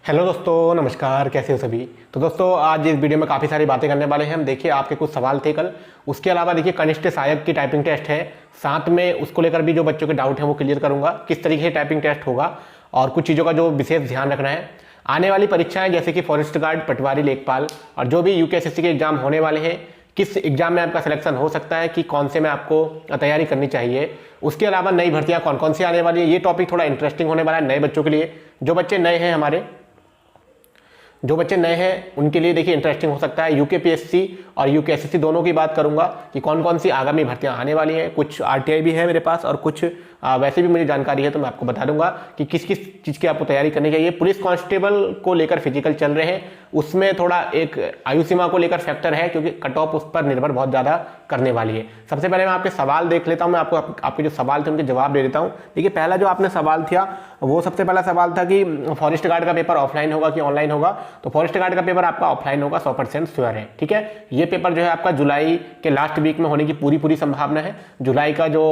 Hello दोस्तों, नमस्कार। कैसे हो सभी। तो दोस्तों, आज इस वीडियो में काफ़ी सारी बातें करने वाले हैं हम। देखिए, आपके कुछ सवाल थे कल, उसके अलावा देखिए कनिष्ठ सहायक की टाइपिंग टेस्ट है, साथ में उसको लेकर भी जो बच्चों के डाउट हैं वो क्लियर करूंगा, किस तरीके से टाइपिंग टेस्ट होगा और कुछ चीज़ों का जो विशेष ध्यान रखना है। आने वाली परीक्षाएं जैसे कि फॉरेस्ट गार्ड, पटवारी, लेखपाल और जो भी यूकेएसएससी के एग्जाम होने वाले हैं, किस एग्जाम में आपका सिलेक्शन हो सकता है, कि कौन से में आपको तैयारी करनी चाहिए। उसके अलावा नई भर्तियां कौन कौन सी आने वाली है, ये टॉपिक थोड़ा इंटरेस्टिंग होने वाला है नए बच्चों के लिए। जो बच्चे नए हैं उनके लिए देखिए इंटरेस्टिंग हो सकता है। यूकेपीएससी और यूकेएसएससी दोनों की बात करूंगा कि कौन कौन सी आगामी भर्तियां आने वाली हैं। कुछ आरटीआई भी है मेरे पास और कुछ वैसे भी मुझे जानकारी है, तो मैं आपको बता दूंगा कि किस किस चीज़ की आपको तैयारी करनी चाहिए। पुलिस कांस्टेबल को लेकर फिजिकल चल रहे हैं, उसमें थोड़ा एक आयु सीमा को लेकर फैक्टर है, क्योंकि कट ऑफ उस पर निर्भर बहुत ज़्यादा करने वाली है। सबसे पहले मैं आपके सवाल देख लेता हूँ, मैं आपके जो सवाल थे उनके जवाब दे देता हूँ। देखिए, पहला जो आपने सवाल था वो सबसे पहला सवाल था कि फॉरेस्ट गार्ड का पेपर ऑफलाइन होगा कि ऑनलाइन होगा। तो फॉरेस्ट गार्ड का पेपर आपका ऑफलाइन होगा, 100% श्योर है। ठीक है, ये पेपर जो है आपका जुलाई के लास्ट वीक में होने की पूरी संभावना है। जुलाई का जो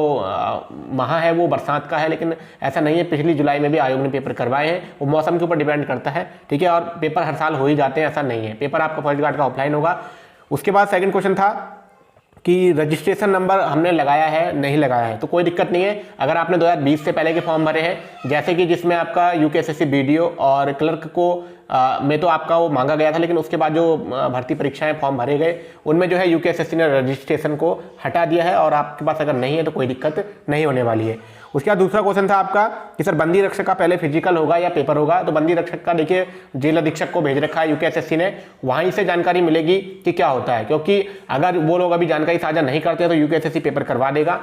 माह है वो बरसात का है, लेकिन ऐसा नहीं है। पिछली जुलाई में भी आयोग ने पेपर करवाए हैं, वो मौसम के ऊपर डिपेंड करता है। ठीक है, और पेपर हर साल हो ही जाते हैं, ऐसा नहीं है। पेपर आपका फॉरेस्ट गार्ड का ऑफलाइन होगा। उसके बाद सेकंड क्वेश्चन था कि रजिस्ट्रेशन नंबर हमने लगाया है नहीं लगाया है, तो कोई दिक्कत नहीं है। अगर आपने 2020 से पहले के फॉर्म भरे हैं, जैसे कि जिसमें आपका यूकेएसएससी बीडीओ और क्लर्क को में तो आपका वो मांगा गया था, लेकिन उसके बाद जो भर्ती परीक्षाएं फॉर्म भरे गए उनमें जो है यूकेएसएससी ने रजिस्ट्रेशन को हटा दिया है, और आपके पास अगर नहीं है तो कोई दिक्कत नहीं होने वाली है। उसके बाद दूसरा क्वेश्चन था आपका कि सर बंदी रक्षक का पहले फिजिकल होगा या पेपर होगा। तो बंदी रक्षक का देखिए जेल अधीक्षक को भेज रखा है यूकेएसएससी ने, वहीं से जानकारी मिलेगी कि क्या होता है, क्योंकि अगर वो लोग अभी जानकारी साझा नहीं करते तो यूकेएसएससी पेपर करवा देगा,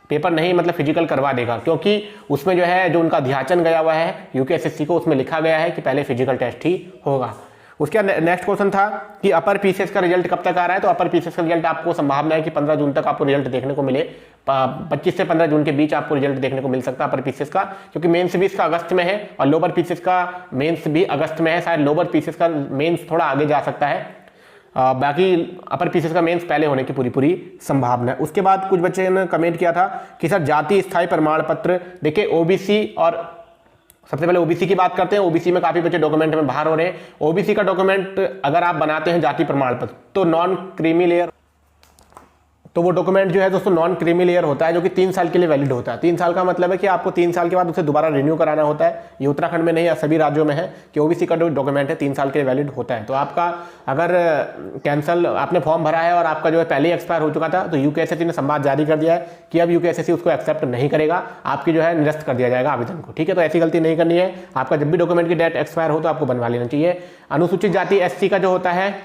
पेपर नहीं मतलब फिजिकल करवा देगा, क्योंकि उसमें जो है जो उनका अध्याचन गया हुआ है यूकेएसएससी को, उसमें लिखा गया है कि पहले फिजिकल टेस्ट ही होगा। उसके बाद नेक्स्ट क्वेश्चन था कि अपर पीसीएस का रिजल्ट कब तक आ रहा है। तो अपर पीसीएस का रिजल्ट आपको संभावना है कि 15 जून तक आपको रिजल्ट देखने को मिले। 25 से 15 जून के बीच आपको रिजल्ट देखने को मिल सकता है अपर पीसीएस का, क्योंकि मेंस भी इसका अगस्त में है और लोअर पीसीएस का मेंस भी अगस्त में है। शायद लोअर पीसीएस का मेंस थोड़ा आगे जा सकता है, बाकी अपर पीसीएस का मेंस पहले होने की पूरी संभावना है। उसके बाद कुछ बच्चे ने कमेंट किया था कि सर जाति स्थायी प्रमाण पत्र, देखिए ओबीसी, और सबसे पहले ओबीसी की बात करते हैं। ओबीसी में काफी बच्चे डॉक्यूमेंट में बाहर हो रहे हैं। ओबीसी का डॉक्यूमेंट अगर आप बनाते हैं जाति प्रमाण पत्र, तो नॉन क्रीमी लेयर, तो वो डॉक्यूमेंट जो है दोस्तों नॉन क्रीमी लेयर होता है, जो कि 3 साल के लिए वैलिड होता है। 3 साल का मतलब है कि आपको 3 साल के बाद उसे दोबारा रिन्यू कराना होता है। ये उत्तराखंड में नहीं या सभी राज्यों में है कि ओबीसी का जो डॉक्यूमेंट है 3 साल के लिए वैलिड होता है। तो आपका अगर कैंसल आपने फॉर्म भरा है और आपका जो है पहले एक्सपायर हो चुका था, तो यूकेएसएससी ने संवाद जारी कर दिया है कि अब यूकेएसएससी उसको एक्सेप्ट नहीं करेगा, आपकी जो है निरस्त कर दिया जाएगा आवेदन को। ठीक है, तो ऐसी गलती नहीं करनी है। आपका जब भी डॉक्यूमेंट की डेट एक्सपायर हो तो आपको बनवा लेना चाहिए। अनुसूचित जाति एससी का जो होता है,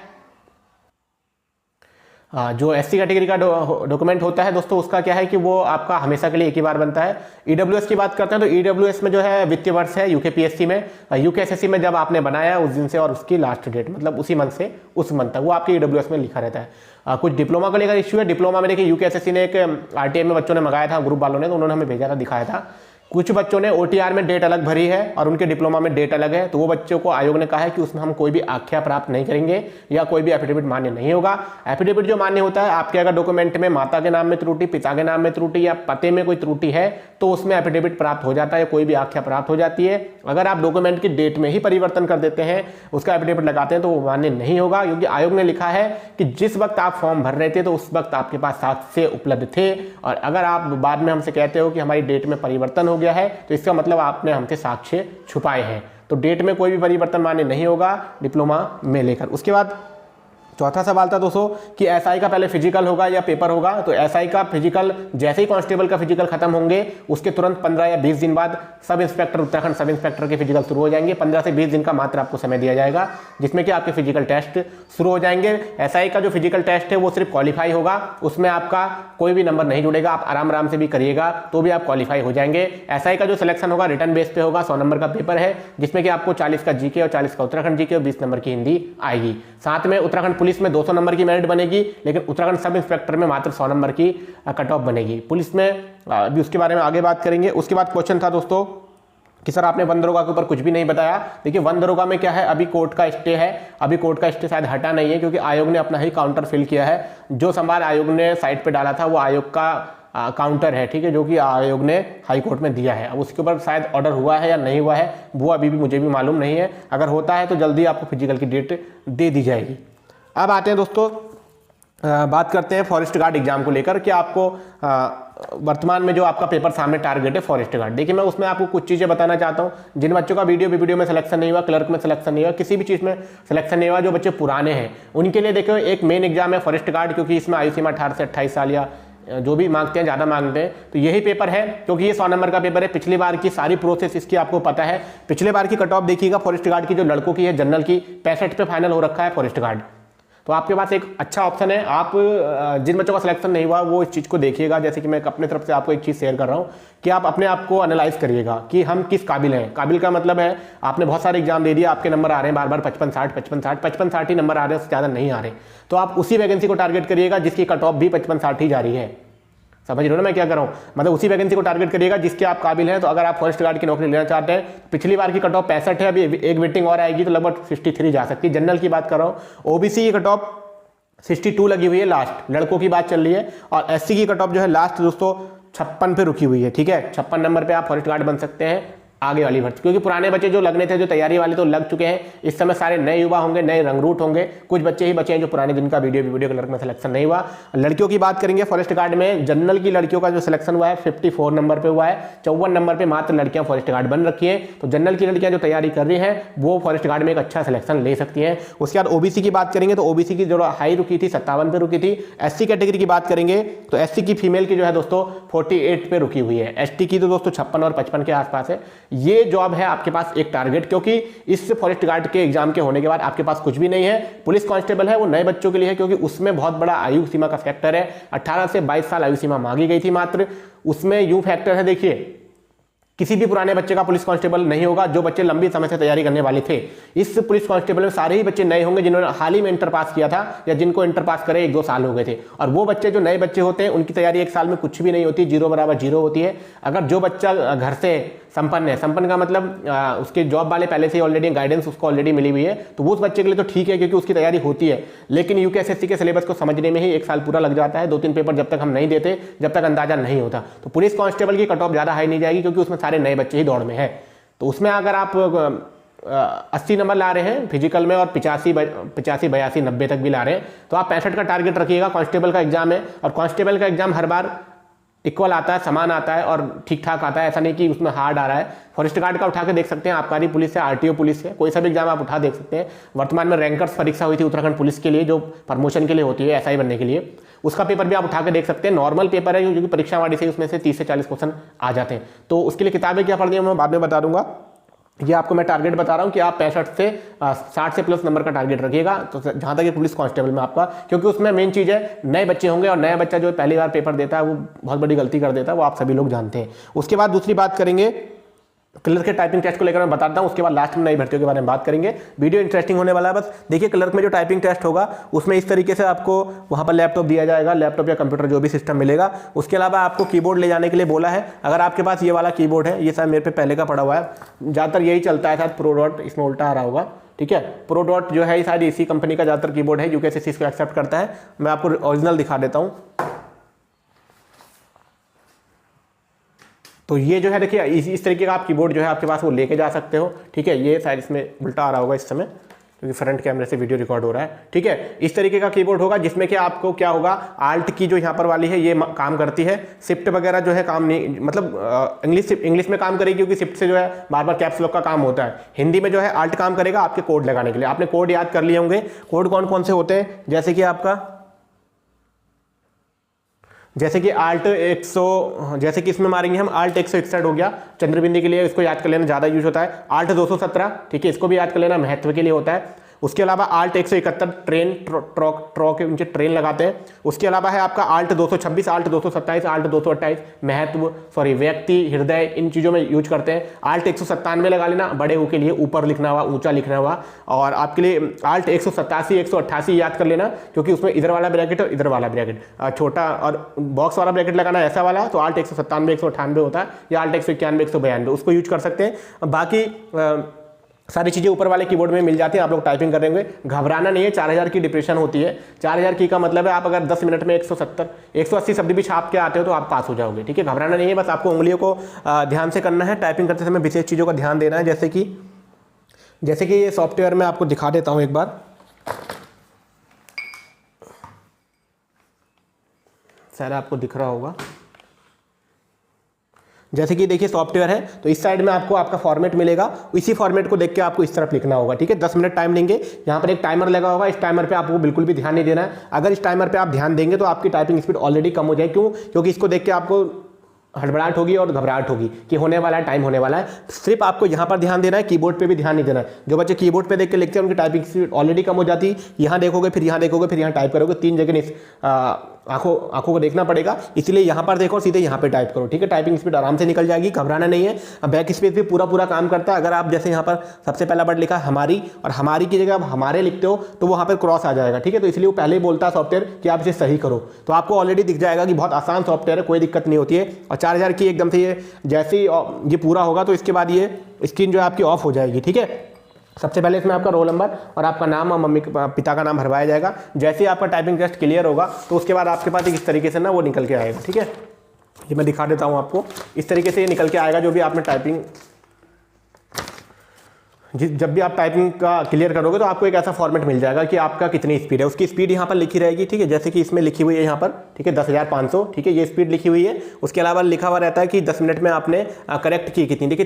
जो एससी कैटेगरी का डॉक्यूमेंट होता है दोस्तों, उसका क्या है कि वो आपका हमेशा के लिए एक ही बार बनता है। ईडब्ल्यूएस की बात करते हैं तो ईडब्ल्यूएस में जो है वित्तीय वर्ष है यूकेपीएससी में, यूकेएसएससी में जब आपने बनाया उस दिन से और उसकी लास्ट डेट, मतलब उसी मंथ से उस मंथ तक, वो आपके ईडब्ल्यूएस में लिखा रहता है। कुछ डिप्लोमा को लेकर इश्यू है। डिप्लोमा में देखिए यूकेएसएससी ने एक आरटीआई में बच्चों ने मंगाया था, ग्रुप वालों ने, तो उन्होंने हमें भेजा था, दिखाया था। कुछ बच्चों ने ओटीआर में डेट अलग भरी है और उनके डिप्लोमा में डेट अलग है, तो वो बच्चों को आयोग ने कहा है कि उसमें हम कोई भी आख्या प्राप्त नहीं करेंगे या कोई भी एफिडेविट मान्य नहीं होगा। एफिडेविट जो मान्य होता है, आपके अगर डॉक्यूमेंट में माता के नाम में त्रुटि, पिता के नाम में त्रुटि या पते में कोई त्रुटि है, तो उसमें एफिडेविट प्राप्त हो जाता है, कोई भी आख्या प्राप्त हो जाती है। अगर आप डॉक्यूमेंट की डेट में ही परिवर्तन कर देते हैं, उसका एफिडेविट लगाते हैं, तो वो मान्य नहीं होगा, क्योंकि आयोग ने लिखा है कि जिस वक्त आप फॉर्म भर रहे थे तो उस वक्त आपके पास साक्ष्य उपलब्ध थे, और अगर आप बाद में हमसे कहते हो कि हमारी डेट में परिवर्तन हो गया है, तो इसका मतलब आपने हमसे साक्ष्य छुपाए हैं। तो डेट में कोई भी परिवर्तन मान्य नहीं होगा डिप्लोमा में लेकर। उसके बाद चौथा सवाल था दोस्तों कि एसआई का पहले फिजिकल होगा या पेपर होगा। तो एसआई का फिजिकल जैसे ही कांस्टेबल का फिजिकल खत्म होंगे, उसके तुरंत 15 या 20 दिन बाद sub inspector, Uttarakhand sub inspector के फिजिकल शुरू हो जाएंगे। 15 से 20 दिन का मात्र आपको समय दिया जाएगा, जिसमें कि आपके फिजिकल टेस्ट शुरू हो जाएंगे। एसआई का जो फिजिकल टेस्ट है वो सिर्फ क्वालिफाई होगा, उसमें आपका कोई भी नंबर नहीं जुड़ेगा, आप आराम से भी करिएगा तो भी आप क्वालिफाई हो जाएंगे। एसआई का जो सिलेक्शन होगा रिटर्न बेस पे होगा, 100 नंबर का पेपर है, जिसमें कि आपको 40 का जीके और 40 का उत्तराखंड जीके और 20 नंबर की हिंदी आएगी। साथ में उत्तराखंड पुलिस में 200 नंबर की मेरिट बनेगी, लेकिन उत्तराखंड सब इंस्पेक्टर में मात्र 100 नंबर की कट ऑफ बनेगी। पुलिस में अभी उसके बारे में आगे बात करेंगे। उसके बाद क्वेश्चन था दोस्तों कि सर आपने वन दरोगा के ऊपर कुछ भी नहीं बताया। देखिए वन दरोगा में क्या है, अभी कोर्ट का स्टे है, अभी कोर्ट का स्टे शायद हटा नहीं है, क्योंकि आयोग ने अपना ही काउंटर फिल किया है। जो सवाल आयोग ने साइट पे डाला था वो आयोग का काउंटर है, ठीक है, जो कि आयोग ने हाई कोर्ट में दिया है। अब उसके ऊपर शायद ऑर्डर हुआ है या नहीं हुआ है वो अभी भी मुझे भी मालूम नहीं है। अगर होता है तो जल्दी आपको फिजिकल की डेट दे दी जाएगी। अब आते हैं दोस्तों, बात करते हैं फॉरेस्ट गार्ड एग्जाम को लेकर कि आपको वर्तमान में जो आपका पेपर सामने टारगेट है फॉरेस्ट गार्ड। देखिए मैं उसमें आपको कुछ चीज़ें बताना चाहता हूँ। जिन बच्चों का वीडियो में सिलेक्शन नहीं हुआ, क्लर्क में सिलेक्शन नहीं हुआ, किसी भी चीज़ में सिलेक्शन नहीं हुआ, जो बच्चे पुराने हैं उनके लिए देखो एक मेन एग्जाम है फॉरेस्ट गार्ड, क्योंकि इसमें आयु सीमा 18 से 28 साल या जो भी मांगते हैं, ज़्यादा मांगते हैं, तो यही पेपर है, क्योंकि ये 100 नंबर का पेपर है। पिछली बार की सारी प्रोसेस इसकी आपको पता है। पिछले बार की कट ऑफ देखिएगा फॉरेस्ट गार्ड की, जो लड़कों की है जनरल की 65 पे फाइनल हो रखा है फॉरेस्ट गार्ड। तो आपके पास एक अच्छा ऑप्शन है। आप जिन बच्चों का सिलेक्शन नहीं हुआ वो इस चीज़ को देखिएगा, जैसे कि मैं अपने तरफ से आपको एक चीज़ शेयर कर रहा हूँ कि आप अपने आप को एनालाइज करिएगा कि हम किस काबिल हैं। काबिल का मतलब है आपने बहुत सारे एग्जाम दे दिया, आपके नंबर आ रहे हैं बार बार 55-60 ही नंबर आ रहे हैं, उससे ज़्यादा नहीं आ रहे, तो आप उसी वैकेंसी को टारगेट करिएगा जिसकी कट ऑफ भी 55-60 ही जा रही है। समझ रहे हो ना मैं क्या कर रहा हूँ, मतलब उसी वैकेंसी को टारगेट करिएगा जिसके आप काबिल हैं। तो अगर आप फॉरेस्ट गार्ड की नौकरी लेना चाहते हैं, पिछली बार की कट ऑफ 65 है, अभी एक वेटिंग और आएगी तो लगभग 63 जा सकती है। जनरल की बात कर रहा हूँ। ओबीसी की कट ऑफ 62 लगी हुई है लास्ट, लड़कों की बात चल रही है, और एससी की कट ऑफ जो है लास्ट दोस्तों 56 पे रुकी हुई है, ठीक है। 56 नंबर पे आप फॉरेस्ट गार्ड बन सकते हैं आगे वाली भर्ती, क्योंकि पुराने बच्चे जो लगने थे, जो तैयारी वाले तो लग चुके हैं। इस समय सारे नए युवा होंगे, नए रंगरूट होंगे, कुछ बच्चे ही बचे हैं जो पुराने जिनका वीडियो क्लर्क में सिलेक्शन नहीं हुआ। लड़कियों की बात करेंगे फॉरेस्ट गार्ड में, जनरल की लड़कियों का जो सिलेक्शन हुआ है 54 नंबर पे हुआ है, 54 नंबर पे मात्र लड़कियां फॉरेस्ट गार्ड बन रखी है। तो जनरल की लड़कियां जो तैयारी कर रही हैं वो फॉरेस्ट गार्ड में एक अच्छा सिलेक्शन ले सकती हैं। उसके बाद ओबीसी की बात करेंगे तो ओबीसी की जो हाई रुकी थी 57 पे रुकी थी। एससी कैटेगरी की बात करेंगे तो एससी की फीमेल की जो है दोस्तों 48 पे रुकी हुई है। एसटी की तो दोस्तों 56 और 55 के आसपास है। ये जॉब है आपके पास एक टारगेट, क्योंकि इस फॉरेस्ट गार्ड के एग्जाम के होने के बाद आपके पास कुछ भी नहीं है। पुलिस कांस्टेबल है वो नए बच्चों के लिए है, क्योंकि उसमें बहुत बड़ा आयु सीमा का फैक्टर है। 18 से 22 साल आयु सीमा मांगी गई थी मात्र, उसमें यूं फैक्टर है, देखिए किसी भी पुराने बच्चे का पुलिस कांस्टेबल नहीं होगा। जो बच्चे लंबी समय से तैयारी करने वाले थे, इस पुलिस कांस्टेबल में सारे ही बच्चे नए होंगे जिन्होंने हाल ही में इंटर पास किया था, या जिनको इंटर पास करे 1-2 साल हो गए थे। और वो बच्चे जो नए बच्चे होते हैं उनकी तैयारी एक साल में कुछ भी नहीं होती, 0 बराबर 0 होती है। अगर जो बच्चा घर से संपन्न है, संपन्न का मतलब उसके जॉब वाले पहले से ऑलरेडी गाइडेंस उसको ऑलरेडी मिली हुई है, तो वो उस बच्चे के लिए तो ठीक है क्योंकि उसकी तैयारी होती है। लेकिन यूकेएसएससी के सिलेबस को समझने में ही 1 साल पूरा लग जाता है। 2-3 पेपर जब तक हम नहीं देते, जब तक अंदाजा नहीं होता। तो पुलिस कांस्टेबल की कट ऑफ ज़्यादा हाई नहीं जाएगी, क्योंकि उसमें सारे नए बच्चे ही दौड़ में है। तो उसमें अगर आप 80 नंबर ला रहे हैं फिजिकल में और 85, 82, 90 तक भी ला रहे हैं, तो आप 65 का टारगेट रखिएगा। कांस्टेबल का एग्जाम है, और कांस्टेबल का एग्जाम हर बार इक्वल आता है, समान आता है और ठीक ठाक आता है, ऐसा नहीं कि उसमें हार्ड आ रहा है। फॉरेस्ट गार्ड का उठा के देख सकते हैं, आबकारी पुलिस है, आरटीओ पुलिस है, कोई सा भी एग्जाम आप उठा देख सकते हैं। वर्तमान में रैंकर्स परीक्षा हुई थी उत्तराखंड पुलिस के लिए, जो प्रमोशन के लिए होती है एसआई बनने के लिए, उसका पेपर भी आप उठा के देख सकते हैं। नॉर्मल पेपर है, जो कि परीक्षा वाली से उसमें से 30 से 40 क्वेश्चन आ जाते हैं। तो उसके लिए किताबें क्या पढ़नी है मैं बाद में बता दूंगा। ये आपको मैं टारगेट बता रहा हूँ कि आप 65 से 60 से प्लस नंबर का टारगेट रखिएगा। तो जहाँ तक ये पुलिस कांस्टेबल में आपका, क्योंकि उसमें मेन चीज़ है नए बच्चे होंगे, और नया बच्चा जो पहली बार पेपर देता है वो बहुत बड़ी गलती कर देता है, वो आप सभी लोग जानते हैं। उसके बाद दूसरी बात करेंगे क्लर्क के टाइपिंग टेस्ट को लेकर मैं बताता हूं, उसके बाद लास्ट में नई भर्तियों के बारे में बात करेंगे। वीडियो इंटरेस्टिंग होने वाला है। बस देखिए क्लर्क में जो टाइपिंग टेस्ट होगा उसमें इस तरीके से आपको वहां पर लैपटॉप दिया जाएगा, लैपटॉप या कंप्यूटर जो भी सिस्टम मिलेगा। उसके अलावा आपको कीबोर्ड ले जाने के लिए बोला है। अगर आपके पास ये वाला कीबोर्ड है, ये शायद मेरे पे पहले का पड़ा हुआ है, ज़्यादातर यही चलता है, शायद प्रो डॉट इसमें उल्टा आ रहा होगा, ठीक है। प्रो डॉट जो है शायद इसी कंपनी का ज़्यादातर कीबोर्ड है, यूकेएसएससी इसको एक्सेप्ट करता है। मैं आपको ओरिजिनल दिखा देता हूँ। तो ये जो है देखिए इस तरीके का आप कीबोर्ड जो है आपके पास वो लेके जा सकते हो, ठीक है। ये शायद इसमें उल्टा आ रहा होगा इस समय, क्योंकि फ्रंट कैमरे से वीडियो रिकॉर्ड हो रहा है, ठीक है। इस तरीके का कीबोर्ड होगा जिसमें कि आपको क्या होगा, आल्ट की जो यहाँ पर वाली है ये काम करती है, शिफ्ट वगैरह जो है काम नहीं, मतलब इंग्लिश में काम करेगी, क्योंकि शिफ्ट से जो है बार बार कैप्स लॉक का काम होता है। हिंदी में जो है आल्ट काम करेगा आपके कोड लगाने के लिए। आपने कोड याद कर लिए होंगे। कोड कौन कौन से होते हैं, जैसे कि आपका आल्ट 100, जैसे कि इसमें मारेंगे हम आल्ट 161 हो गया चंद्रबिंदी के लिए, इसको याद कर लेना ज़्यादा यूज होता है। आल्ट 217, ठीक है, इसको भी याद कर लेना, महत्व के लिए होता है। उसके अलावा आल्ट 171 ट्रेन ट्रॉ के नीचे ट्रेन लगाते हैं। उसके अलावा है आपका आल्ट 226, आल्ट 227, आल्ट 228 महत्व व्यक्ति, हृदय, इन चीज़ों में यूज करते हैं। आल्ट 197 लगा लेना, बड़े ऊ के लिए, ऊपर लिखना हुआ, ऊंचा लिखना हुआ। और आपके लिए आल्ट 187, 188 याद कर लेना, क्योंकि उसमें इधर वाला ब्रैकेट और इधर वाला ब्रैकेट, छोटा और बॉक्स वाला ब्रैकेट लगाना ऐसा वाला, तो आल्ट 197, 198 होता है, या आल्ट 191, 192 उसको यूज कर सकते हैं। बाकी सारी चीज़ें ऊपर वाले कीबोर्ड में मिल जाती हैं, आप लोग टाइपिंग करेंगे, घबराना नहीं है। 4000 की डिप्रेशन होती है। 4000 की का मतलब है आप अगर 10 मिनट में 170 180 शब्द भी छाप के आते हो तो आप पास हो जाओगे, ठीक है। घबराना नहीं है, बस आपको उंगलियों को ध्यान से करना है। टाइपिंग करते समय विशेष चीज़ों का ध्यान देना है, जैसे कि ये सॉफ्टवेयर मैं आपको दिखा देता हूँ एक बार, शायद आपको दिख रहा होगा। जैसे कि देखिए सॉफ्टवेयर है, तो इस साइड में आपको आपका फॉर्मेट मिलेगा, इसी फॉर्मेट को देख के आपको इस तरफ लिखना होगा, ठीक है। 10 मिनट टाइम लेंगे। यहाँ पर एक टाइमर लगा होगा, इस टाइमर पे आपको बिल्कुल भी ध्यान नहीं देना है। अगर इस टाइमर पे आप ध्यान देंगे तो आपकी टाइपिंग स्पीड ऑलरेडी कम हो जाएगी। क्यों? क्योंकि इसको देख के आपको हड़बड़ाहट होगी और घबराहट होगी कि होने वाला है, टाइम होने वाला है। सिर्फ आपको यहाँ पर ध्यान देना है, कीबोर्ड पे भी ध्यान नहीं देना है। जो बच्चे कीबोर्ड पे देख के लिखते हैं उनकी टाइपिंग स्पीड ऑलरेडी कम हो जाती है। यहाँ देखोगे, फिर यहाँ देखोगे, फिर यहाँ टाइप करोगे, 3 जगह आंखों को देखना पड़ेगा। इसलिए यहाँ पर देखो, सीधे यहाँ पे टाइप करो, ठीक है। टाइपिंग स्पीड आराम से निकल जाएगी, घबराना नहीं है। बैक स्पेस भी पूरा काम करता है। अगर आप जैसे यहाँ पर सबसे पहला वर्ड लिखा हमारी, और हमारी की जगह आप हमारे लिखते हो तो वहाँ पर क्रॉस आ जाएगा, ठीक है। तो इसलिए वो पहले ही बोलता है सॉफ्टवेयर कि आप इसे सही करो, तो आपको ऑलरेडी दिख जाएगा कि बहुत आसान सॉफ्टवेयर है, कोई दिक्कत नहीं होती है। और 4000 की एकदम से जैसे ही ये पूरा होगा तो इसके बाद ये स्क्रीन जो है आपकी ऑफ हो जाएगी, ठीक है। सबसे पहले इसमें आपका रोल नंबर और आपका नाम और मम्मी पिता का नाम भरवाया जाएगा। जैसे ही आपका टाइपिंग टेस्ट क्लियर होगा तो उसके बाद आपके पास इस तरीके से ना वो निकल के आएगा, ठीक है। ये मैं दिखा देता हूँ आपको, इस तरीके से ये निकल के आएगा जो भी आपने टाइपिंग, जब भी आप टाइपिंग का क्लियर करोगे तो आपको एक ऐसा फॉर्मेट मिल जाएगा कि आपका कितनी स्पीड है। उसकी स्पीड यहाँ पर लिखी रहेगी, ठीक है। जैसे कि इसमें लिखी हुई है यहाँ पर, ठीक है, 10,500, ठीक है, ये स्पीड लिखी हुई है। उसके अलावा लिखा हुआ रहता है कि 10 मिनट में आपने करेक्ट की कितनी, देखिए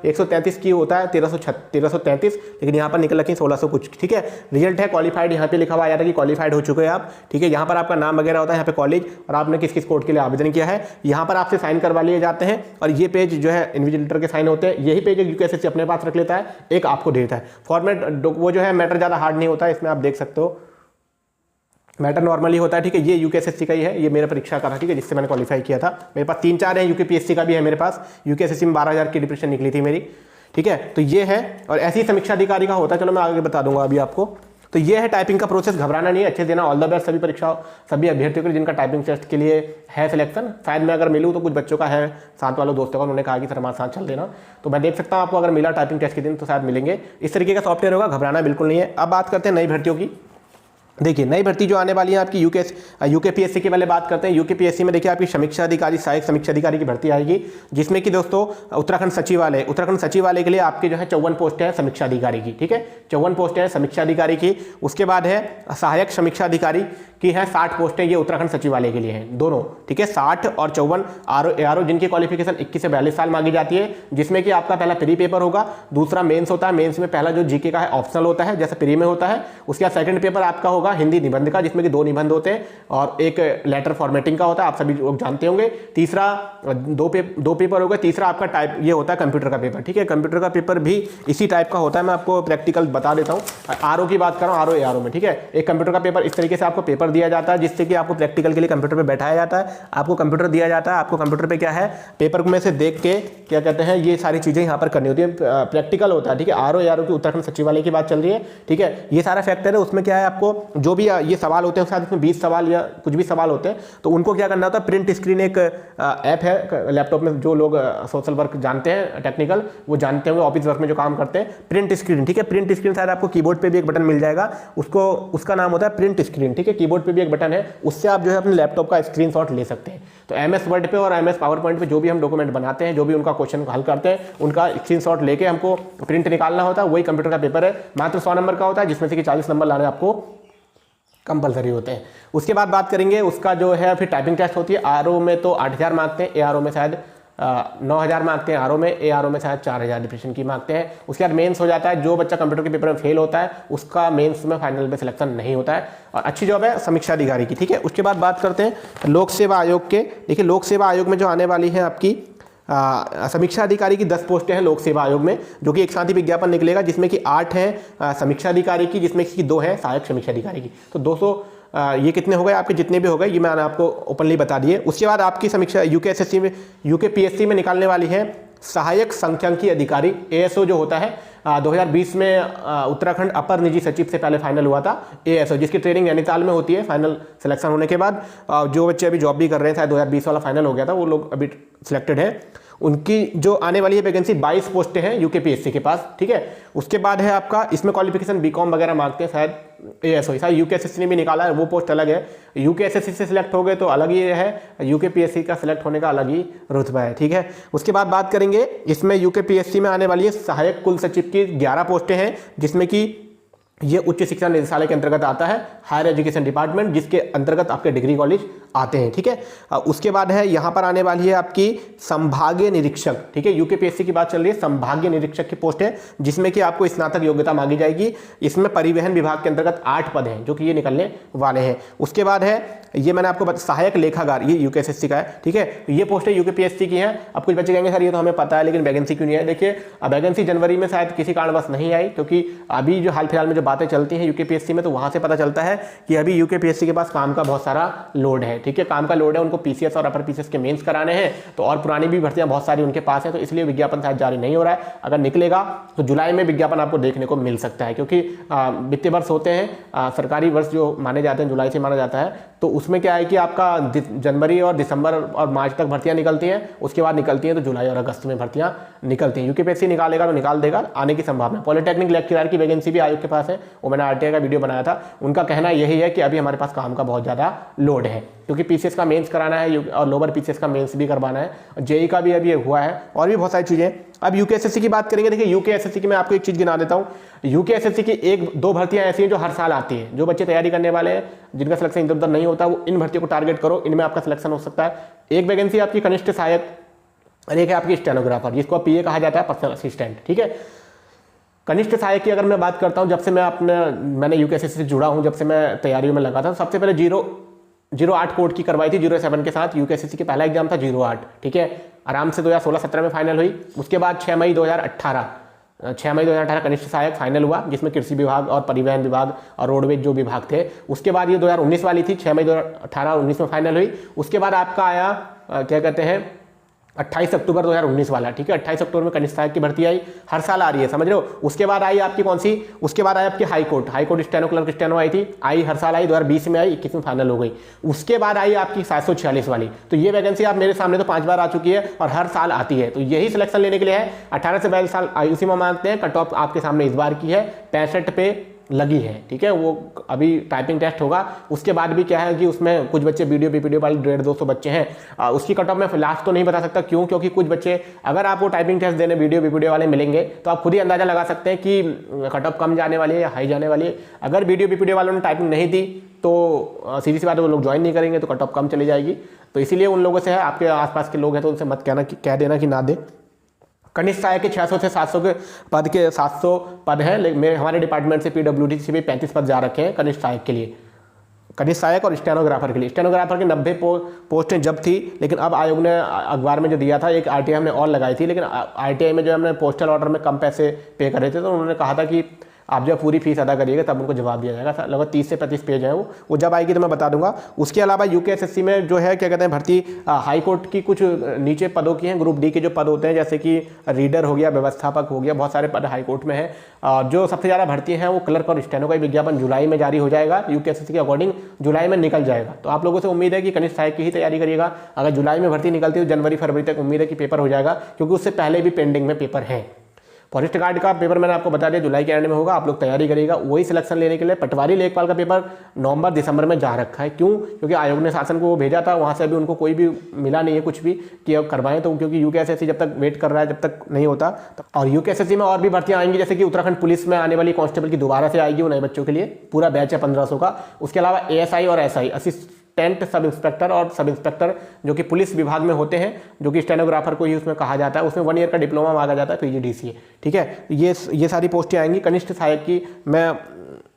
133 की होता है, 1333, लेकिन यहाँ पर निकल रखी 1600 कुछ, ठीक है। रिजल्ट है क्वालिफाइड, यहाँ पे लिखा हुआ आ जाता है कि क्वालिफाइड हो चुके हैं आप, ठीक है। यहाँ पर आपका नाम वगैरह होता है, यहाँ पे कॉलेज और आपने किस किस कोर्ट के लिए आवेदन किया है। यहाँ पर आपसे साइन करवा लिए जाते हैं और ये पेज जो है इन्विजिलेटर के साइन होते हैं। यही पेज यूकेएसएससी अपने पास रख लेता है, एक आपको देता है। फॉर्मेट वो जो है मैटर ज़्यादा हार्ड नहीं होता है, इसमें आप देख सकते हो मैटर नॉर्मली होता है, ठीक है। ये यूकेएसएससी का ही है, ये मेरा परीक्षा का था, ठीक है, जिससे मैंने क्वालिफाई किया था। मेरे पास 3-4 है, यूकेपीएससी का भी है मेरे पास। यूकेएसएससी में 12,000 की डिप्रेशन निकली थी मेरी, ठीक है। तो ये है, और ऐसी समीक्षा अधिकारी का होता है, चलो मैं आगे बता दूंगा अभी आपको। तो ये है टाइपिंग का प्रोसेस, घबराना नहीं है, अच्छे देना। ऑल द बेस्ट सभी परीक्षाओं, सभी अभ्यर्थियों के लिए जिनका टाइपिंग टेस्ट के लिए है सिलेक्शन। शायद मैं अगर मिलूँ तो कुछ बच्चों का है, साथ वालों दोस्तों का, उन्होंने कहा कि सर हमारे साथ चल देना, तो मैं देख सकता हूँ आपको अगर मिला टाइपिंग टेस्ट के दिन तो शायद मिलेंगे। इस तरीके का सॉफ्टवेयर होगा, घबराना बिल्कुल नहीं है। अब बात करते हैं नई भर्तियों की। देखिए नई भर्ती जो आने वाली है आपकी यूकेपीएससी की पहले बात करते हैं। यूकेपीएससी में देखिए आपकी समीक्षा अधिकारी, सहायक समीक्षा अधिकारी की भर्ती आएगी, जिसमें कि दोस्तों उत्तराखंड सचिवालय के लिए आपके जो है 54 पोस्ट है समीक्षा अधिकारी की, ठीक है। 54 पोस्ट है समीक्षा अधिकारी की। उसके बाद है सहायक समीक्षा अधिकारी की है 60 पोस्टें, ये उत्तराखंड सचिवालय के लिए हैं दोनों, ठीक है। 60 और 54 आरओ जिनकी क्वालिफिकेशन 21 से 42 साल मांगी जाती है, जिसमें कि आपका पहला प्री पेपर होगा, दूसरा मेंस होता है। मेंस में पहला जो जीके का है ऑप्शनल होता है, जैसे प्री में होता है। उसके बाद सेकंड पेपर आपका होगा हिंदी निबंध का, जिसमें कि 2 निबंध होते हैं और एक लेटर फॉर्मेटिंग का होता है, आप सभी लोग जानते होंगे। तीसरा दो पेपर होगा। तीसरा आपका टाइप ये होता है कंप्यूटर का पेपर, ठीक है। कंप्यूटर का पेपर भी इसी टाइप का होता है, मैं आपको प्रैक्टिकल बता देता हूँ। आरओ की बात कर रहा हूँ, आरओ में, ठीक है। एक कंप्यूटर का पेपर इस तरीके से आपको पेपर दिया जाता है, जिससे कि आपको प्रैक्टिकल के लिए कंप्यूटर पे बैठाया जाता है, आपको कंप्यूटर दिया जाता है, आपको कंप्यूटर पे क्या है पेपर में से देख के क्या कहते हैं ये सारी चीजें यहाँ पर करनी होती है, प्रैक्टिकल होता है, ठीक है। आरओ की उत्तराखंड सचिवालय की बात चल रही है, ठीक है। ये सारा फैक्टर है, उसमें क्या है आपको जो भी ये सवाल होते हैं, शायद इसमें 20 सवाल या कुछ भी सवाल होते हैं, तो उनको क्या करना होता है, प्रिंट स्क्रीन एक ऐप है लैपटॉप में, जो लोग सोशल वर्क जानते हैं टेक्निकल वो जानते होंगे, ऑफिस वर्क में जो काम करते हैं, प्रिंट स्क्रीन, ठीक है। प्रिंट स्क्रीन शायद आपको कीबोर्ड पे भी एक बटन मिल जाएगा, उसका नाम होता है प्रिंट स्क्रीन, ठीक है। कीबोर्ड पे भी एक बटन है, उससे आप जो है अपने लैपटॉप का स्क्रीनशॉट ले सकते हैं। तो एमएस वर्ड पे और एमएस पावर पॉइंट पे जो भी हम डॉक्यूमेंट बनाते हैं, जो भी उनका क्वेश्चन हल करते हैं, उनका स्क्रीनशॉट लेके हमको प्रिंट निकालना होता है। वही कंप्यूटर का पेपर है, मात्र 100 नंबर का होता है, जिसमें से कि 40 नंबर लाने आपको कंपलसरी होते हैं। उसके बाद बात करेंगे उसका जो है फिर टाइपिंग टेस्ट होती है। आरओ में तो 8000 मांगते हैं, एआरओ में शायद 9000 मांगते हैं, आरओ में, एआरओ में शायद 4000 डिप्रेशन की मांगते हैं। उसके बाद मेंस हो जाता है, जो बच्चा कंप्यूटर के पेपर में फेल होता है उसका मेंस में फाइनल में सिलेक्शन नहीं होता है, और अच्छी जॉब है समीक्षा अधिकारी की, ठीक है। उसके बाद बात करते हैं लोक सेवा आयोग के। देखिए लोक सेवा आयोग में जो आने वाली है आपकी समीक्षा अधिकारी की 10 पोस्टें हैं लोक सेवा आयोग में, जो कि एक साथ ही विज्ञापन निकलेगा, जिसमें कि 8 हैं समीक्षा अधिकारी की, जिसमें कि 2 हैं सहायक समीक्षा अधिकारी की। तो 200 ये कितने हो गए आपके, जितने भी हो गए ये मैंने आपको ओपनली बता दिए। उसके बाद आपकी समीक्षा यूकेएसएससी में, यूकेपीएससी में निकालने वाली है सहायक सांख्यिकी अधिकारी, एएसओ जो होता है। 2020 में उत्तराखंड अपर निजी सचिव से पहले फाइनल हुआ था एएसओ, जिसकी ट्रेनिंग नैनीताल में होती है। फाइनल सिलेक्शन होने के बाद जो बच्चे अभी जॉब भी कर रहे हैं, शायद 2020 वाला फाइनल हो गया था, वो लोग अभी सिलेक्टेड है। उनकी जो आने वाली है वैकेंसी 22 पोस्टें हैं यूकेपीएससी के पास, ठीक है। उसके बाद है आपका, इसमें क्वालिफिकेशन बीकॉम वगैरह मांगते हैं शायद, एएसओ शायद यूकेएसएससी ने भी निकाला है, वो पोस्ट अलग है। यूकेएसएससी से सिलेक्ट हो गए तो अलग ही है, यूकेपीएससी का सिलेक्ट होने का अलग ही रुतबा है, ठीक है। उसके बाद बात करेंगे, इसमें यूकेपीएससी में आने वाली है सहायक कुल सचिव की 11 पोस्टें हैं, जिसमें कि ये उच्च शिक्षा निदेशालय के अंतर्गत आता है, हायर एजुकेशन डिपार्टमेंट, जिसके अंतर्गत आपके डिग्री कॉलेज आते हैं, ठीक है। उसके बाद है यहाँ पर आने वाली है आपकी संभागीय निरीक्षक, ठीक है। यूकेपीएससी की बात चल रही है, संभागीय निरीक्षक की पोस्ट है, जिसमें कि आपको स्नातक योग्यता मांगी जाएगी। इसमें परिवहन विभाग के अंतर्गत 8 पद हैं जो कि ये निकलने वाले हैं। उसके बाद है, ये मैंने आपको सहायक लेखाकार, ये यूकेएसएससी का है, ठीक है। ये पोस्टें यूकेपीएससी की हैं। अब कुछ बच्चे कहेंगे सर ये तो हमें पता है लेकिन वैकेंसी क्यों नहीं है। देखिए, वैकेंसी जनवरी में शायद किसी कारणवश नहीं आई, क्योंकि अभी जो हाल फिलहाल में जो बातें चलती हैं यूकेपीएससी में, तो वहां से पता चलता है कि अभी यूकेपीएससी के पास काम का बहुत सारा लोड है, ठीक है। काम का लोड है, उनको पीसीएस और अपर पीसीएस के मेंस कराने हैं, तो और पुरानी भी भर्तियां बहुत सारी उनके पास है, तो इसलिए विज्ञापन शायद जारी नहीं हो रहा है। अगर निकलेगा तो जुलाई में विज्ञापन आपको देखने को मिल सकता है, क्योंकि वित्तीय वर्ष होते हैं, सरकारी वर्ष जो माने जाते हैं जुलाई से माना जाता है, तो उसमें क्या है कि आपका जनवरी और दिसंबर और मार्च तक भर्तियां निकलती हैं, उसके बाद निकलती हैं तो जुलाई और अगस्त में भर्तियां निकलती हैं। यूकेपीएससी निकालेगा तो निकाल देगा, आने की संभावना। पॉलिटेक्निक लेक्चरर की वैकेंसी भी आयोग के पास है, वो मैंने आरटीआई का वीडियो बनाया था। उनका कहना यही है कि अभी हमारे पास काम का बहुत ज़्यादा लोड है, क्योंकि पीसीएस का मेंस कराना है और लोअर पीसीएस का मेंस भी करवाना है, जेई का भी अभी हुआ है, और भी बहुत सारी चीज़ें। अब यूकेएसएससी की बात करेंगे। देखिए, यूकेएसएससी की मैं आपको एक चीज़ गिना देता हूँ। यूकेएसएससी की 1-2 भर्तियां ऐसी हैं जो हर साल आती हैं। जो बच्चे तैयारी करने वाले हैं, जिनका सिलेक्शन इधर उधर नहीं होता, वो इन भर्तियों को टारगेट करो, इनमें आपका सिलेक्शन हो सकता है। एक वैकेंसी आपकी कनिष्ठ सहायक और एक है आपकी स्टेनोग्राफर, जिसको पीए कहा जाता है, पर्सनल असिस्टेंट, ठीक है। कनिष्ठ सहायक की अगर मैं बात करता हूँ, जब से मैंने यूकेएसएससी से जुड़ा हूँ, जब से मैं तैयारियों में लगा था, सबसे पहले 08 कोड की करवाई थी 07 के साथ। यूकेएसएससी के पहला एग्जाम था 08, ठीक है। आराम से 2016-17 में फाइनल हुई। उसके बाद 6 मई 2018 कनिष्ठ सहायक फाइनल हुआ, जिसमें कृषि विभाग और परिवहन विभाग और रोडवेज जो विभाग थे। उसके बाद ये 2019 वाली थी, 6 मई 2018-19 में फाइनल हुई। उसके बाद आपका आया क्या कहते हैं 28 अक्टूबर 2019 वाला, ठीक है। 28 अक्टूबर में कनिष्ठ सहायक की भर्ती आई, हर साल आ रही है, समझ रहे हो। उसके बाद आई आपकी कौन सी, उसके बाद आई आपकी हाईकोर्ट स्टेनो क्लर्क स्टेनो आई थी, हर साल आई, 2020 में आई, 21 में फाइनल हो गई। उसके बाद आई आपकी 746 वाली। तो ये वैकेंसी आप मेरे सामने तो 5 बार आ चुकी है और हर साल आती है। तो यही सिलेक्शन लेने के लिए है। 18 से 42 साल आयु सीमा मांगते हैं। कट ऑफ आपके सामने इस बार की है 65 पे लगी है, ठीक है। वो अभी टाइपिंग टेस्ट होगा। उसके बाद भी क्या है कि उसमें कुछ बच्चे वीडियो वाले 150-200 बच्चे हैं। उसकी कट ऑफ मैं लास्ट तो नहीं बता सकता, क्यों, क्योंकि कुछ बच्चे अगर आपको टाइपिंग टेस्ट देने वीडियो वाले मिलेंगे तो आप खुद ही अंदाजा लगा सकते हैं कि कट ऑफ कम जाने वाली है या हाई जाने वाली है। अगर वीडियो वालों ने टाइपिंग नहीं दी तो सीधी सी बात है, वो लोग ज्वाइन नहीं करेंगे, तो कट ऑफ कम चली जाएगी। तो इसीलिए उन लोगों से है, आपके आसपास के लोग हैं तो उनसे मत कह देना कि ना दे। कनिष्ठ सहायक के 600 से 700 के 700 पद हैं, लेकिन हमारे डिपार्टमेंट से पीडब्ल्यूडी से भी 35 पद जा रखे हैं कनिष्ठ सहायक के लिए, कनिष्ठ सहायक और स्टेनोग्राफर के लिए। स्टेनोग्राफर की 90 पोस्टें जब थी, लेकिन अब आयोग ने अखबार में जो दिया था, एक आरटीआई हमने और लगाई थी, लेकिन आरटीआई में जो हमने पोस्टल ऑर्डर में कम पैसे पे कर रहे थे, तो उन्होंने कहा था कि आप जब पूरी फीस अदा करिएगा तब उनको जवाब दिया जाएगा। लगभग 30 से 35 पेज हैं वो जब आएगी तो मैं बता दूंगा। उसके अलावा यूकेएसएससी में जो है क्या कहते हैं भर्ती, हाई कोर्ट की कुछ नीचे पदों की हैं, ग्रुप डी के जो पद होते हैं, जैसे कि रीडर हो गया, व्यवस्थापक हो गया, बहुत सारे पद हाई कोर्ट में है। जो सबसे ज़्यादा भर्ती हैं वो क्लर्क और स्टेनो का विज्ञापन जुलाई में जारी हो जाएगा, यूकेएसएससी के अकॉर्डिंग जुलाई में निकल जाएगा। तो आप लोगों से उम्मीद है कि कनिष्ठ सहायक की ही तैयारी करिएगा। अगर जुलाई में भर्ती निकलती है तो जनवरी-फरवरी तक उम्मीद है कि पेपर हो जाएगा, क्योंकि उससे पहले भी पेंडिंग में पेपर है। फॉरेस्ट गार्ड का पेपर मैंने आपको बता दिया जुलाई के एंड में होगा, आप लोग तैयारी करिएगा। वही सिलेक्शन लेने के लिए पटवारी लेखपाल का पेपर नवंबर-दिसंबर में जा रखा है। क्यों, क्योंकि आयोग ने शासन को वो भेजा था, वहाँ से अभी उनको कोई भी मिला नहीं है कुछ भी कि अब करवाएं, तो क्योंकि यूकेएसएससी जब तक वेट कर रहा है, जब तक नहीं होता। और यूकेएसएससी में और भी भर्तियाँ आएंगी, जैसे कि उत्तराखंड पुलिस में आने वाली कांस्टेबल की दोबारा से आएगी, वो नए बच्चों के लिए पूरा बैच है 1500 का। उसके अलावा एएसआई और एसआई असिस्टेंट सब इंस्पेक्टर और सब इंस्पेक्टर जो कि पुलिस विभाग में होते हैं, जो कि स्टेनोग्राफर को ही उसमें कहा जाता है, उसमें 1 ईयर का डिप्लोमा मांगा जाता है, पीजीडीसीए, ठीक है। ये सारी पोस्टें आएंगी। कनिष्ठ सहायक की मैं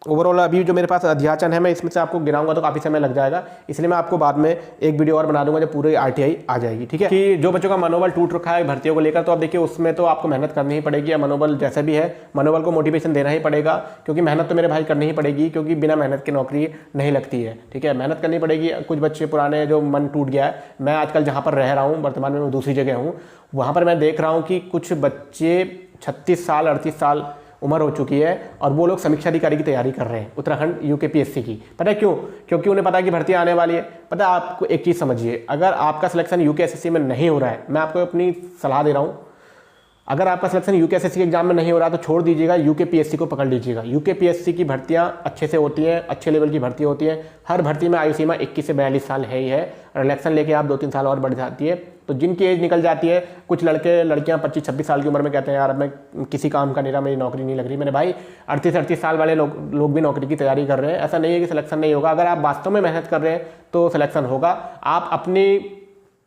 ओवरऑल अभी जो मेरे पास अध्याचन है, मैं इसमें से आपको गिनाऊंगा तो काफ़ी समय लग जाएगा, इसलिए मैं आपको बाद में एक वीडियो और बना दूंगा जब पूरी आरटीआई आ जाएगी, ठीक है। कि जो बच्चों का मनोबल टूट रखा है भर्तियों को लेकर, तो आप देखिए उसमें तो आपको मेहनत करनी ही पड़ेगी, या मनोबल जैसे भी है, मनोबल को मोटिवेशन देना ही पड़ेगा, क्योंकि मेहनत तो मेरे भाई करनी ही पड़ेगी, क्योंकि बिना मेहनत की नौकरी नहीं लगती है, ठीक है। मेहनत करनी पड़ेगी। कुछ बच्चे पुराने जो मन टूट गया है, मैं आजकल जहाँ पर रह रहा हूँ, वर्तमान में मैं दूसरी जगह हूँ, वहाँ पर मैं देख रहा हूँ कि कुछ बच्चे 36 साल 38 साल उम्र हो चुकी है और वो लोग समीक्षा अधिकारी की तैयारी कर रहे हैं उत्तराखंड यूकेपीएससी की। पता है क्यों? क्योंकि उन्हें पता है कि भर्ती आने वाली है। पता है आपको एक चीज़ समझिए, अगर आपका सिलेक्शन यूकेएसएससी में नहीं हो रहा है, मैं आपको अपनी सलाह दे रहा हूँ, अगर आपका सिलेक्शन यूकेएसएससी के एग्जाम में नहीं हो रहा तो छोड़ दीजिएगा, यूकेपीएससी को पकड़ लीजिएगा। यूकेपीएससी की भर्तियां अच्छे से होती हैं, अच्छे लेवल की भर्ती होती है। हर भर्ती में आयु सीमा 21 से 42 साल है ही है, और इलेक्शन लेके आप 2-3 साल और बढ़ जाती है। तो जिनकी एज निकल जाती है, कुछ लड़के लड़कियां 25-26 साल की उम्र में कहते हैं यार अब मैं किसी काम का नहीं रहा, मेरी नौकरी नहीं लग रही। मेरे भाई 38-38 साल वाले लोग भी नौकरी की तैयारी कर रहे हैं। ऐसा नहीं है कि सिलेक्शन नहीं होगा। अगर आप वास्तव में मेहनत कर रहे हैं तो सिलेक्शन होगा। आप अपनी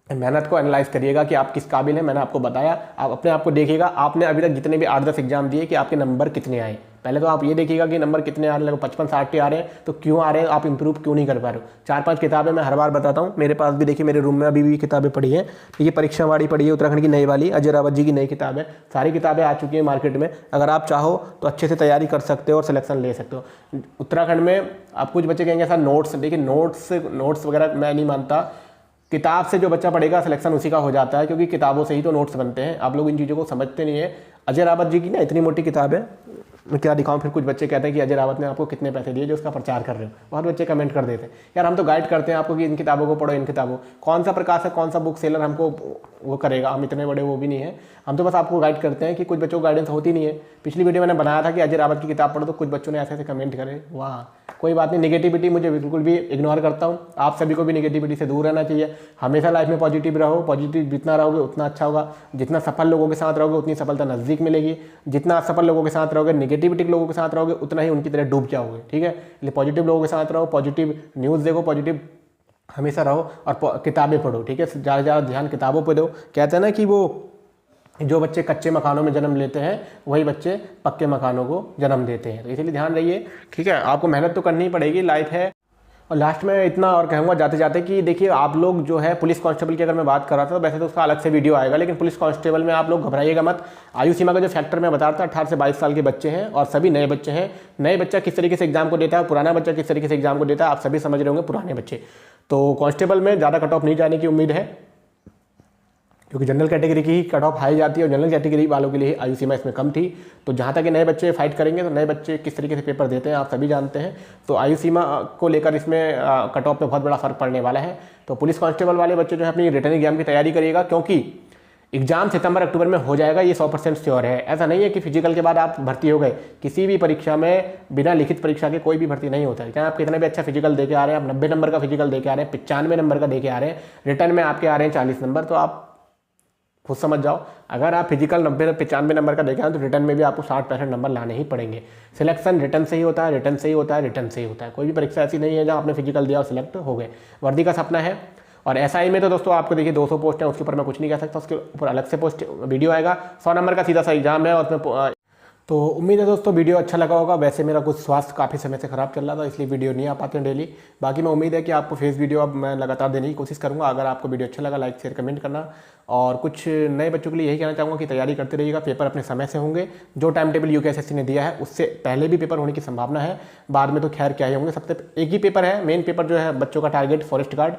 मेहनत को एनालाइज करिएगा कि आप किस काबिल हैं। मैंने आपको बताया, आप अपने आप को देखिएगा। आपने अभी तक जितने भी 8-10 एग्जाम दिए कि आपके नंबर कितने आए। पहले तो आप ये देखिएगा कि नंबर कितने आ रहे हैं। 55-60 आ रहे हैं तो क्यों आ रहे हैं, आप इंप्रूव क्यों नहीं कर पा रहे हो। 4-5 किताबें मैं हर बार बताता हूँ, मेरे पास भी देखिए, मेरे रूम में अभी भी किताबें पड़ी हैं। तो ये परीक्षा वाली पड़ी है, उत्तराखंड की नई वाली, अजय रावत जी की नई किताब है। सारी किताबें आ चुकी हैं मार्केट में। अगर आप चाहो तो अच्छे से तैयारी कर सकते हो और सिलेक्शन ले सकते हो। उत्तराखंड में आप कुछ बच्चे कहेंगे सर नोट्स, देखिए नोट्स वगैरह मैं नहीं मानता। किताब से जो बच्चा पढ़ेगा सिलेक्शन उसी का हो जाता है, क्योंकि किताबों से ही तो नोट्स बनते हैं। आप लोग इन चीज़ों को समझते नहीं है। अजय रावत जी की ना इतनी मोटी किताब है, मैं क्या दिखाऊं। फिर कुछ बच्चे कहते हैं कि अजय रावत ने आपको कितने पैसे दिए जो उसका प्रचार कर रहे हो। बहुत बच्चे कमेंट कर देते हैं यार हम तो गाइड करते हैं आपको कि इन किताबों को पढ़ो, इन किताबों। कौन सा प्रकाश है, कौन सा बुक सेलर हमको वो करेगा, हम इतने बड़े वो भी नहीं है। हम तो बस आपको गाइड करते हैं कि कुछ बच्चों को गाइडेंस होती नहीं है। पिछली वीडियो मैंने बनाया था कि अजय रावत की किताब पढ़ो, तो कुछ बच्चों ने ऐसे ऐसे कमेंट करे। वाह, कोई बात नहीं, निगेटिविटी मुझे बिल्कुल भी इग्नोर करता हूँ। आप सभी को भी निगेटिविटी से दूर रहना चाहिए। हमेशा लाइफ में पॉजिटिव रहो। पॉजिटिव जितना रहोगे उतना अच्छा होगा। जितना सफल लोगों के साथ रहोगे उतनी सफलता नज़दीक मिलेगी। जितना असफल लोगों के साथ रहोगे, निगेटिविटी लोगों के साथ रहोगे, उतना ही उनकी तरह डूब जाओगे। ठीक है, इसलिए पॉजिटिव लोगों के साथ रहो, पॉजिटिव न्यूज़ देखो, पॉजिटिव हमेशा रहो और किताबें पढ़ो। ठीक है, ज़्यादा से ज़्यादा ध्यान किताबों पर दो। कहते हैं ना कि वो जो बच्चे कच्चे मकानों में जन्म लेते हैं वही बच्चे पक्के मकानों को जन्म देते हैं। तो इसलिए ध्यान रहिए। ठीक है, आपको मेहनत तो करनी ही पड़ेगी, लाइफ है। और लास्ट में इतना और कहूँगा जाते जाते कि देखिए आप लोग जो है पुलिस कांस्टेबल की अगर मैं बात कर रहा था तो वैसे तो उसका अलग से वीडियो आएगा, लेकिन पुलिस कांस्टेबल में आप लोग घबराइएगा मत। आयु सीमा का जो फैक्टर मैं बता रहा था, 18 से 22 साल के बच्चे हैं और सभी नए बच्चे हैं। नए बच्चा किस तरीके से एग्जाम को देता है, पुराना बच्चा किस तरीके से एग्जाम को देता है, आप सभी समझ रहे होंगे। पुराने बच्चे तो कांस्टेबल में ज़्यादा कट ऑफ नहीं जाने की उम्मीद है, क्योंकि जनरल कैटेगरी की ही कट ऑफ हाई जाती है और जनरल कैटेगरी वालों के लिए आयु सीमा इसमें कम थी। तो जहाँ तक नए बच्चे फाइट करेंगे तो नए बच्चे किस तरीके से पेपर देते हैं आप सभी जानते हैं। तो आयु सीमा को लेकर इसमें कट ऑफ पे बहुत बड़ा फर्क पड़ने वाला है। तो पुलिस कांस्टेबल वाले बच्चे जो है अपनी रिटर्न एग्जाम की तैयारी करिएगा, क्योंकि एग्जाम सितंबर-अक्टूबर में हो जाएगा, ये 100% श्योर है। ऐसा नहीं है कि फिजिकल के बाद आप भर्ती हो गए। किसी भी परीक्षा में बिना लिखित परीक्षा के कोई भी भर्ती नहीं होता है। चाहे आप कितना भी अच्छा फिजिकल दे के आ रहे हैं, आप 90 नंबर का फिजिकल दे के आ रहे हैं, 95 नंबर का दे के आ रहे हैं, रिटर्न में आपके आ रहे हैं 40 नंबर, तो आप खुद समझ जाओ। अगर आप फिजिकल 90-95 नंबर का देखें तो रिटर्न में भी आपको 60-65 नंबर लाने ही पड़ेंगे। सिलेक्शन रिटर्न से ही होता है, रिटर्न से ही होता है, रिटर्न से ही होता है। कोई भी परीक्षा ऐसी नहीं है जहाँ आपने फिजिकल दिया और सिलेक्ट हो गए। वर्दी का सपना है। और एसआई में तो दोस्तों आपको देखिए 200 पोस्ट है, उसके ऊपर मैं कुछ नहीं कह सकता, उसके ऊपर अलग से पोस्ट वीडियो आएगा। 100 नंबर का सीधा सा एग्जाम है और उसमें तो उम्मीद है दोस्तों वीडियो अच्छा लगा होगा। वैसे मेरा कुछ स्वास्थ्य काफ़ी समय से ख़राब चल रहा था, इसलिए वीडियो नहीं आ पाते हैं डेली। बाकी मैं उम्मीद है कि आपको फेस वीडियो अब मैं लगातार देने की कोशिश करूंगा। अगर आपको वीडियो अच्छा लगा लाइक शेयर कमेंट करना। और कुछ नए बच्चों के लिए यही कहना चाहूँगा कि तैयारी करते रहिएगा। पेपर अपने समय से होंगे। जो टाइम टेबल यूकेएसएससी ने दिया है उससे पहले भी पेपर होने की संभावना है। बाद में तो खैर क्या ही होंगे, सबसे एक ही पेपर है मेन पेपर जो है बच्चों का टारगेट फॉरेस्ट गार्ड,